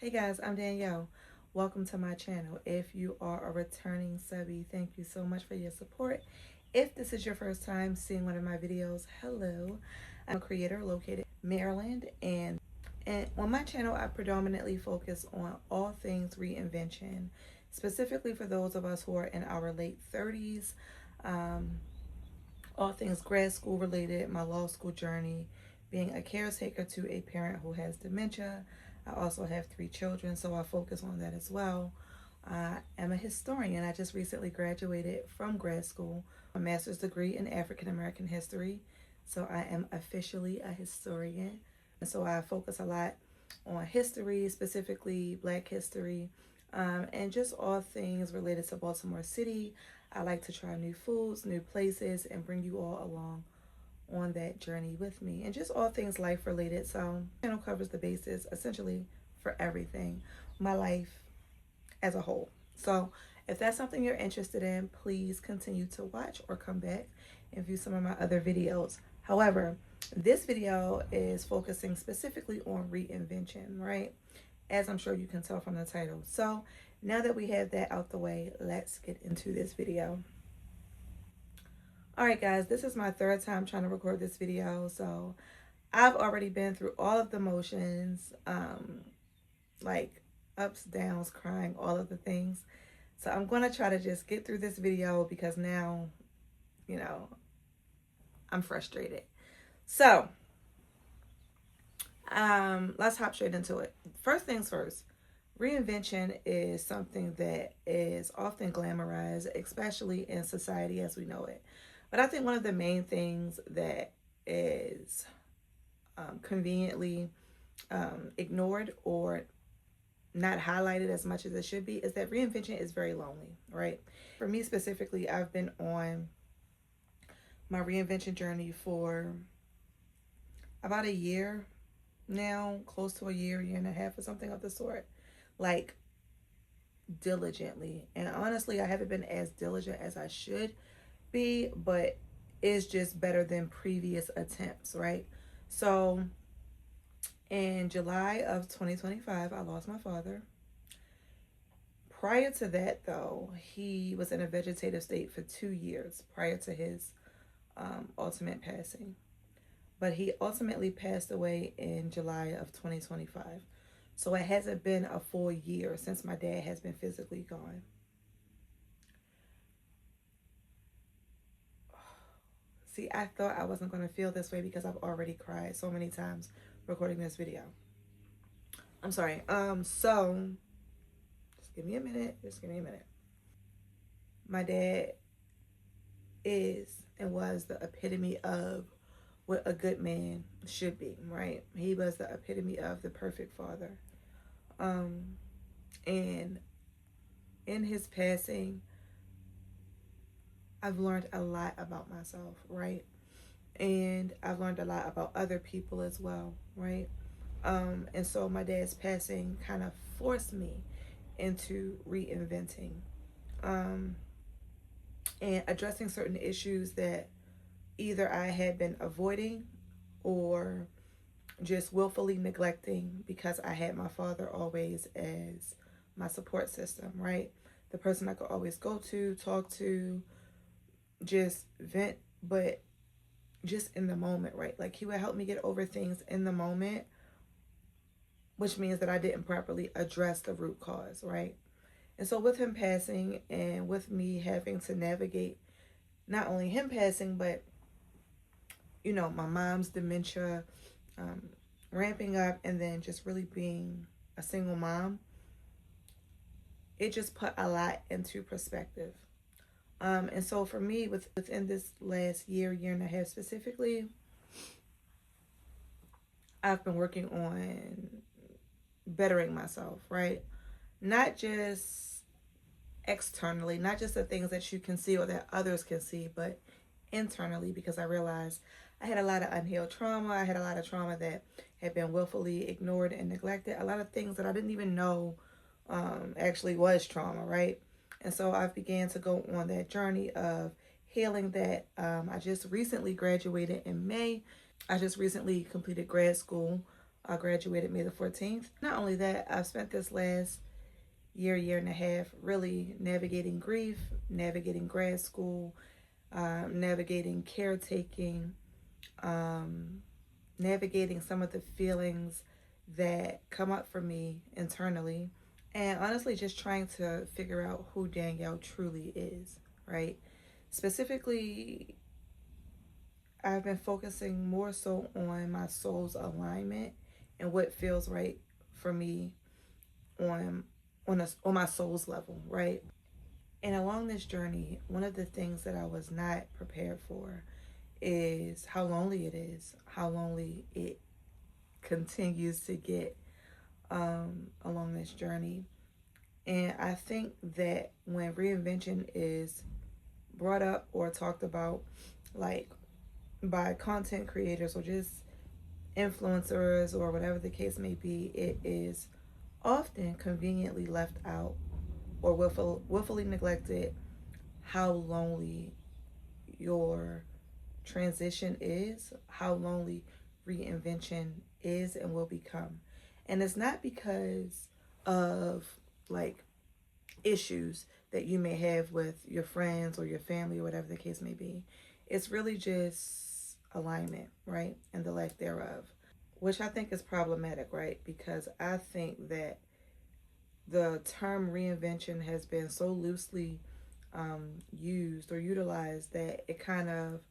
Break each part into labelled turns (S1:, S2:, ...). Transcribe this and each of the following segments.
S1: Hey guys, I'm Danielle. Welcome to my channel. If you are a returning subby, thank you so much for your support. If this is your first time seeing one of my videos, hello. I'm a creator located in Maryland, and on my channel I predominantly focus on all things reinvention, specifically for those of us who are in our late 30s, all things grad school related, my law school journey, being a caretaker to a parent who has dementia. I also have 3 children, so I focus on that as well. I am a historian. I just recently graduated from grad school, a master's degree in African American history. So I am officially a historian. And so I focus a lot on history, specifically Black history, and just all things related to Baltimore City. I like to try new foods, new places, and bring you all along on that journey with me, and just all things life related. So the channel covers the basis essentially for everything, my life as a whole. So if that's something you're interested in, please continue to watch or come back and view some of my other videos. However, this video is focusing specifically on reinvention, right? As I'm sure you can tell from the title. So now that we have that out the way, let's get into this video. All right, guys, this is my third time trying to record this video, so I've already been through all of the motions, like ups, downs, crying, all of the things. So I'm going to try to just get through this video because now, you know, I'm frustrated. So, let's hop straight into it. First things first, reinvention is something that is often glamorized, especially in society as we know it. But I think one of the main things that is conveniently ignored or not highlighted as much as it should be is that reinvention is very lonely, right? For me specifically, I've been on my reinvention journey for about a year now, close to a year and a half or something of the sort, like diligently. And honestly, I haven't been as diligent as I should be, but it's just better than previous attempts, right? So in July of 2025, I lost my father. Prior to that, though, he was in a vegetative state for 2 years prior to his ultimate passing. But he ultimately passed away in July of 2025. So it hasn't been a full year since my dad has been physically gone. See, I thought I wasn't going to feel this way because I've already cried so many times recording this video. I'm sorry. So just give me a minute. Just give me a minute. My dad is and was the epitome of what a good man should be, right? He was the epitome of the perfect father. And in his passing, I've learned a lot about myself, right? And I've learned a lot about other people as well, right? And so my dad's passing kind of forced me into reinventing and addressing certain issues that either I had been avoiding or just willfully neglecting because I had my father always as my support system, right? The person I could always go to, talk to, just vent, but just in the moment, right? Like he would help me get over things in the moment, which means that I didn't properly address the root cause, right? And so with him passing and with me having to navigate not only him passing, but, you know, my mom's dementia ramping up and then just really being a single mom, it just put a lot into perspective. And so for me, within this last year and a half specifically, I've been working on bettering myself, right? Not just externally, not just the things that you can see or that others can see, but internally, because I realized I had a lot of unhealed trauma. I had a lot of trauma that had been willfully ignored and neglected. A lot of things that I didn't even know actually was trauma, right? And so I've began to go on that journey of healing that. I just recently graduated in May. I just recently completed grad school I graduated May the 14th. Not only that, I've spent this last year and a half really navigating grief, navigating grad school, navigating caretaking, um, navigating some of the feelings that come up for me internally, and honestly, just trying to figure out who Danielle truly is, right? Specifically, I've been focusing more so on my soul's alignment and what feels right for me on on my soul's level, right? And along this journey, one of the things that I was not prepared for is how lonely it is, how lonely it continues to get along this journey. And I think that when reinvention is brought up or talked about, like by content creators or just influencers or whatever the case may be, it is often conveniently left out or willfully neglected how lonely your transition is, how lonely reinvention is and will become. And it's not because of like issues that you may have with your friends or your family or whatever the case may be. It's really just alignment, right? And the lack thereof, which I think is problematic, right? Because I think that the term reinvention has been so loosely used or utilized that it kind of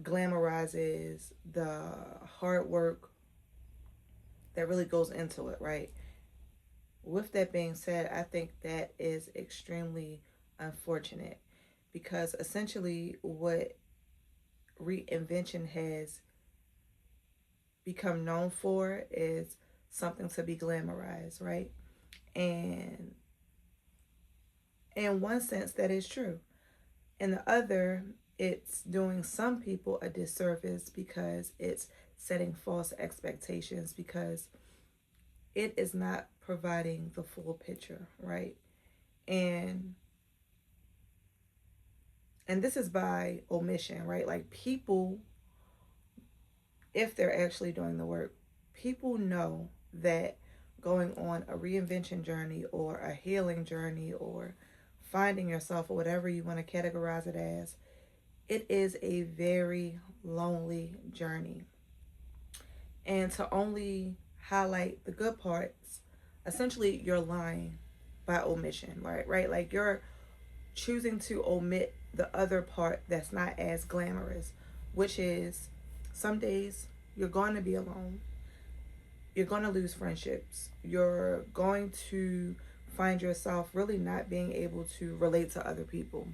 S1: glamorizes the hard work that really goes into it, right? With that being said, I think that is extremely unfortunate because essentially what reinvention has become known for is something to be glamorized, right? And in one sense, that is true. In the other, it's doing some people a disservice because it's setting false expectations because it is not providing the full picture, right? And this is by omission, right? Like people, if they're actually doing the work, people know that going on a reinvention journey or a healing journey or finding yourself or whatever you want to categorize it as, it is a very lonely journey. And to only highlight the good parts, essentially you're lying by omission, right? Right? Like you're choosing to omit the other part that's not as glamorous, which is some days you're going to be alone. You're going to lose friendships. You're going to find yourself really not being able to relate to other people.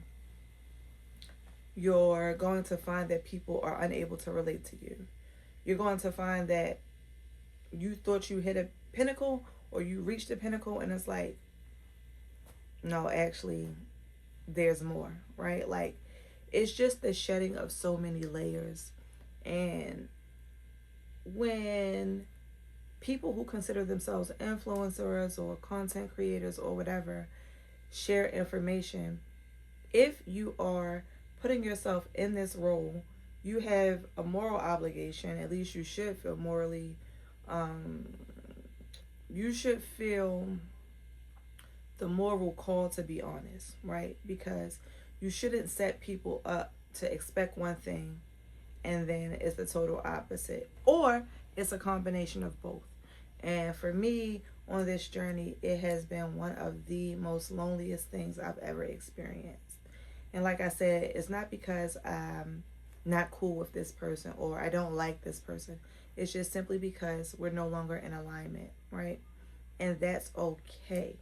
S1: You're going to find that people are unable to relate to you. You're going to find that you thought you hit a pinnacle or you reached a pinnacle and it's like, no, actually, there's more, right? Like, it's just the shedding of so many layers. And when people who consider themselves influencers or content creators or whatever share information, if you are putting yourself in this role, you have a moral obligation, at least you should feel morally, you should feel the moral call to be honest, right? Because you shouldn't set people up to expect one thing and then it's the total opposite. Or it's a combination of both. And for me, on this journey, it has been one of the most loneliest things I've ever experienced. And like I said, it's not because I'm not cool with this person or I don't like this person. It's just simply because we're no longer in alignment, right? And that's okay.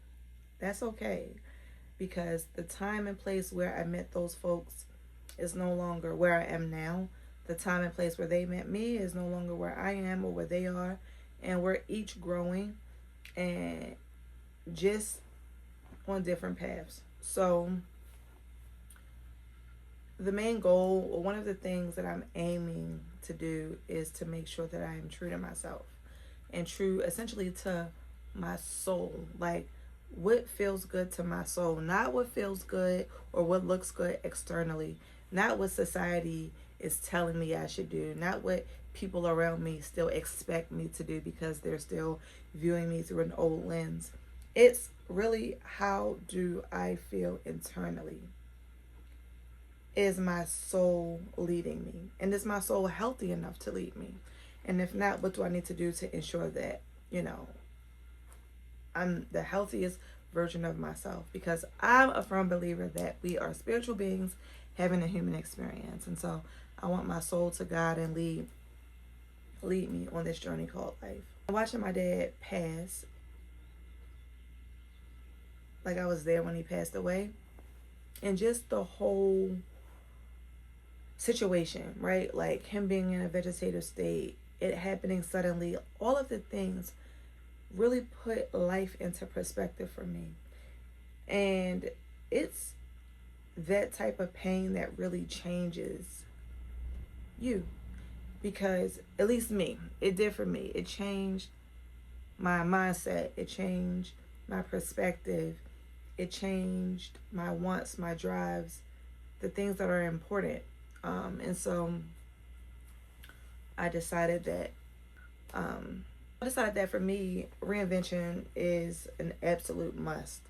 S1: That's okay. Because the time and place where I met those folks is no longer where I am now. The time and place where they met me is no longer where I am or where they are. And we're each growing and just on different paths. So the main goal, or one of the things that I'm aiming to do, is to make sure that I am true to myself and true essentially to my soul. Like what feels good to my soul, not what feels good or what looks good externally, not what society is telling me I should do, not what people around me still expect me to do because they're still viewing me through an old lens. It's really, how do I feel internally? Is my soul leading me? And is my soul healthy enough to lead me? And if not, what do I need to do to ensure that, I'm the healthiest version of myself? Because I'm a firm believer that we are spiritual beings having a human experience. And so I want my soul to guide and lead me on this journey called life. Watching my dad pass, like I was there when he passed away, and just the whole situation, right? Like him being in a vegetative state, it happening suddenly, all of the things really put life into perspective for me. And it's that type of pain that really changes you. Because, at least me, it did for me. It changed my mindset. It changed my perspective. It changed my wants, my drives, the things that are important. And so I decided that for me, reinvention is an absolute must,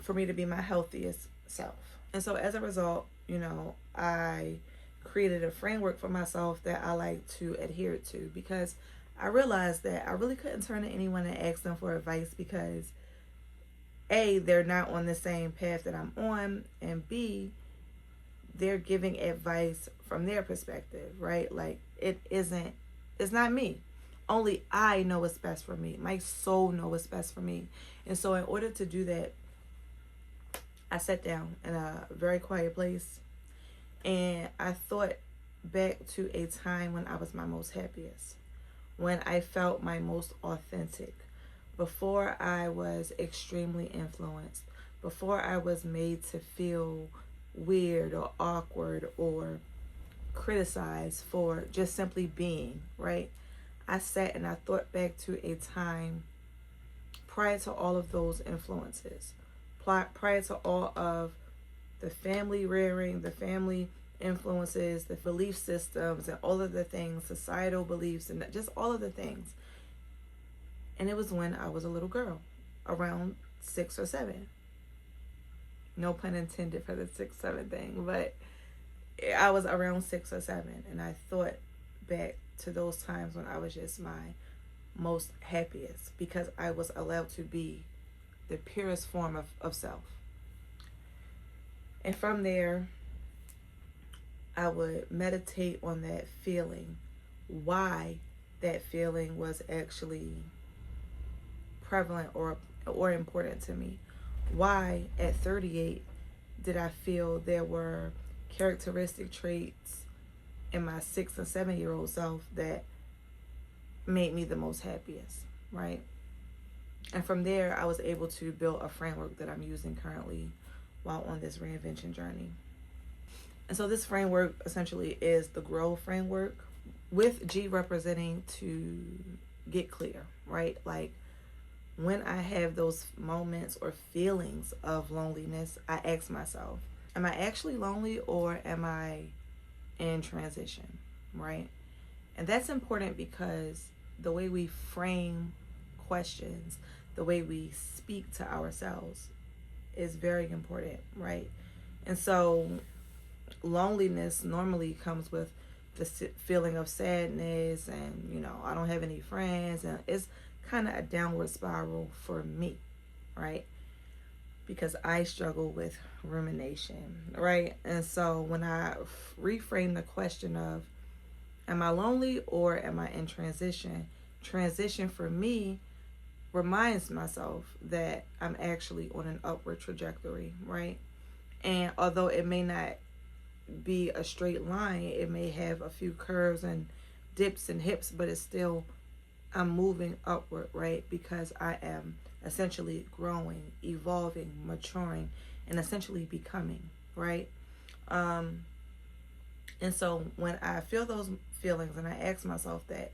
S1: for me to be my healthiest self. And so as a result, I created a framework for myself that I like to adhere to, because I realized that I really couldn't turn to anyone and ask them for advice, because A, they're not on the same path that I'm on, and B, they're giving advice from their perspective, right? Like, it's not me. Only I know what's best for me. My soul knows what's best for me. And so in order to do that, I sat down in a very quiet place and I thought back to a time when I was my most happiest, when I felt my most authentic, before I was extremely influenced, before I was made to feel weird or awkward or criticized for just simply being, right? I sat and I thought back to a time prior to all of those influences, prior to all of the family rearing, the family influences, the belief systems, and all of the things, societal beliefs, and just all of the things. And it was when I was a little girl, around 6 or 7. No pun intended for the 6, 7 thing, but I was around 6 or 7, and I thought back to those times when I was just my most happiest, because I was allowed to be the purest form of self. And from there, I would meditate on that feeling, why that feeling was actually prevalent or important to me. Why at 38 did I feel there were characteristic traits in my 6 and 7-year-old self that made me the most happiest, right? And from there, I was able to build a framework that I'm using currently while on this reinvention journey. And so this framework essentially is the GROW framework, with G representing to get clear, right? Like, when I have those moments or feelings of loneliness, I ask myself, am I actually lonely or am I in transition, right? And that's important because the way we frame questions, the way we speak to ourselves is very important, right? And so loneliness normally comes with the feeling of sadness and, I don't have any friends, and it's kind of a downward spiral for me, right? Because I struggle with rumination, right? And so when I reframe the question of, am I lonely or am I in transition? Transition for me reminds myself that I'm actually on an upward trajectory, right? And although it may not be a straight line, it may have a few curves and dips and hips, but it's still, I'm moving upward, right? Because I am essentially growing, evolving, maturing, and essentially becoming, right? And so when I feel those feelings and I ask myself that,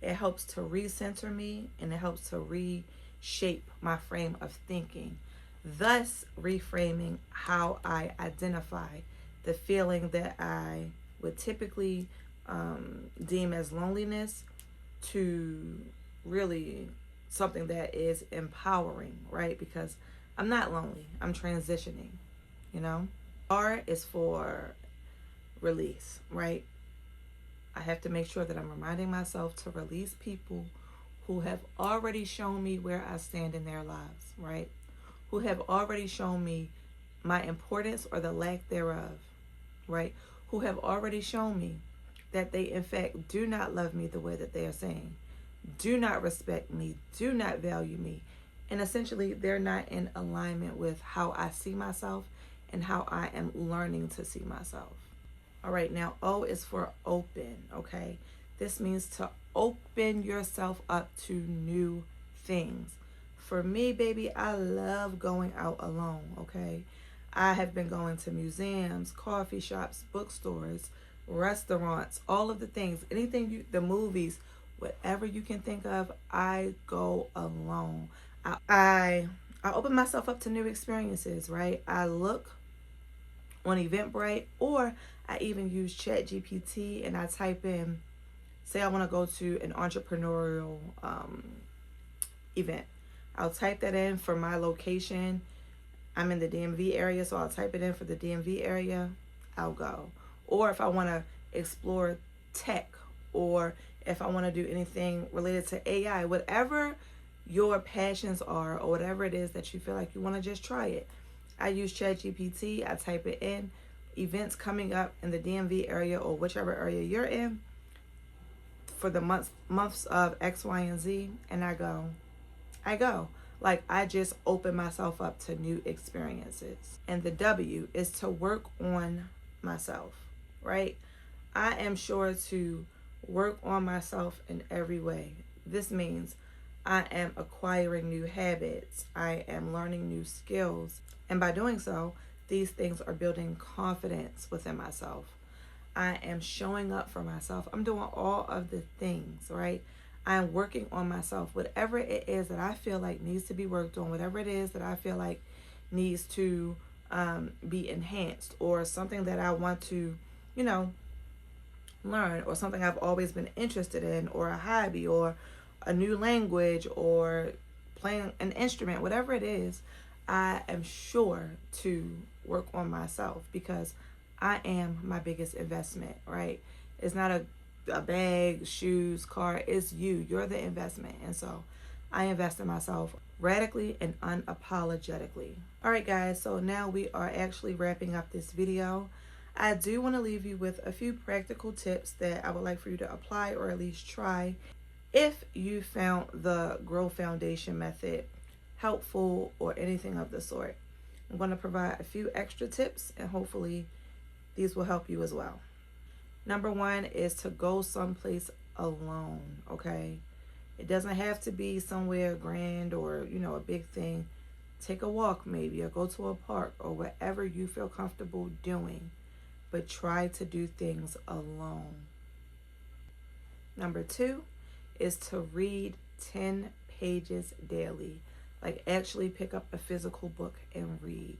S1: it helps to recenter me and it helps to reshape my frame of thinking, thus reframing how I identify the feeling that I would typically deem as loneliness to really something that is empowering, right? Because I'm not lonely, I'm transitioning, you know? R is for release, right? I have to make sure that I'm reminding myself to release people who have already shown me where I stand in their lives, right? Who have already shown me my importance or the lack thereof, right? Who have already shown me that they, in fact, do not love me the way that they are saying, do not respect me, do not value me. And essentially, they're not in alignment with how I see myself and how I am learning to see myself. All right, now O is for open, okay? This means to open yourself up to new things. For me, baby, I love going out alone, okay? I have been going to museums, coffee shops, bookstores, restaurants, all of the things, the movies, whatever you can think of, I go alone. I I open myself up to new experiences, right? I look on Eventbrite, or I even use ChatGPT and I type in, say I want to go to an entrepreneurial event. I'll type that in for my location. I'm in the DMV area, so I'll type it in for the DMV area. I'll go. Or if I want to explore tech, or if I want to do anything related to AI, whatever your passions are, or whatever it is that you feel like you want to just try it. I use ChatGPT. I type it in, events coming up in the DMV area or whichever area you're in for the months of X, Y, and Z, and I go. Like, I just open myself up to new experiences. And the W is to work on myself, right? I am sure to work on myself in every way. This means I am acquiring new habits. I am learning new skills. And by doing so, these things are building confidence within myself. I am showing up for myself. I'm doing all of the things, right? I'm working on myself. Whatever it is that I feel like needs to be worked on, whatever it is that I feel like needs to be enhanced, or something that I want to, learn, or something I've always been interested in, or a hobby, or a new language, or playing an instrument, whatever it is, I am sure to work on myself, because I am my biggest investment, right? It's not a bag, shoes, car. It's you. You're the investment. And so I invest in myself radically and unapologetically. All right, guys. So now we are actually wrapping up this video. I do want to leave you with a few practical tips that I would like for you to apply, or at least try, if you found the Grow Foundation method helpful or anything of the sort. I'm going to provide a few extra tips, and hopefully these will help you as well. Number one is to go someplace alone, okay? It doesn't have to be somewhere grand or, a big thing. Take a walk maybe, or go to a park, or whatever you feel comfortable doing. But try to do things alone. Number two is to read 10 pages daily. Like, actually pick up a physical book and read.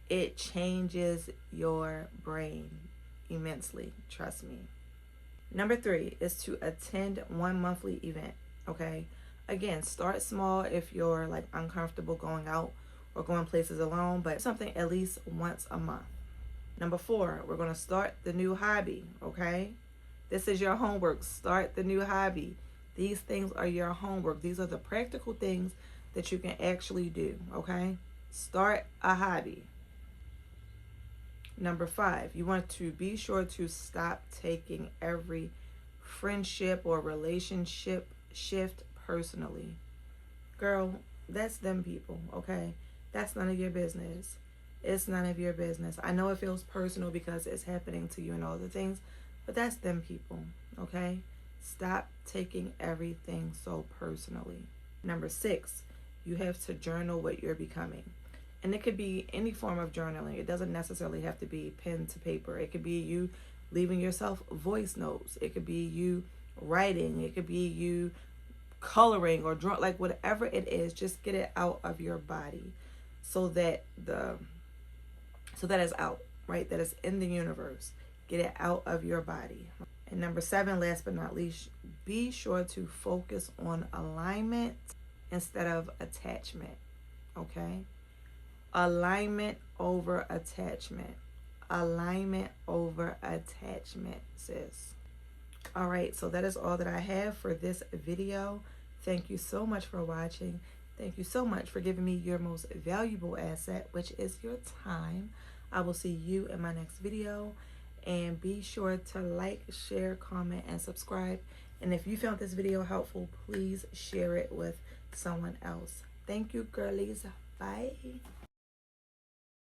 S1: It changes your brain immensely, trust me. Number three is to attend one monthly event, okay? Again, start small if you're like uncomfortable going out or going places alone, but something at least once a month. Number four, we're going to start the new hobby, okay? This is your homework. Start the new hobby. These things are your homework. These are the practical things that you can actually do, okay? Start a hobby. Number five, you want to be sure to stop taking every friendship or relationship shift personally. Girl, that's them people, okay? That's none of your business. It's none of your business. I know it feels personal because it's happening to you and all the things, but that's them people, okay? Stop taking everything so personally. Number six, you have to journal what you're becoming. And it could be any form of journaling. It doesn't necessarily have to be pen to paper. It could be you leaving yourself voice notes. It could be you writing. It could be you coloring or drawing. Like, whatever it is, just get it out of your body so that it's out, right? That it's in the universe. Get it out of your body. And number 7, last but not least, be sure to focus on alignment instead of attachment. Okay? Alignment over attachment. Alignment over attachment, sis. All right, so that is all that I have for this video. Thank you so much for watching. Thank you so much for giving me your most valuable asset, which is your time. I will see you in my next video. And be sure to like, share, comment, and subscribe. And if you found this video helpful, please share it with someone else. Thank you, girlies. Bye.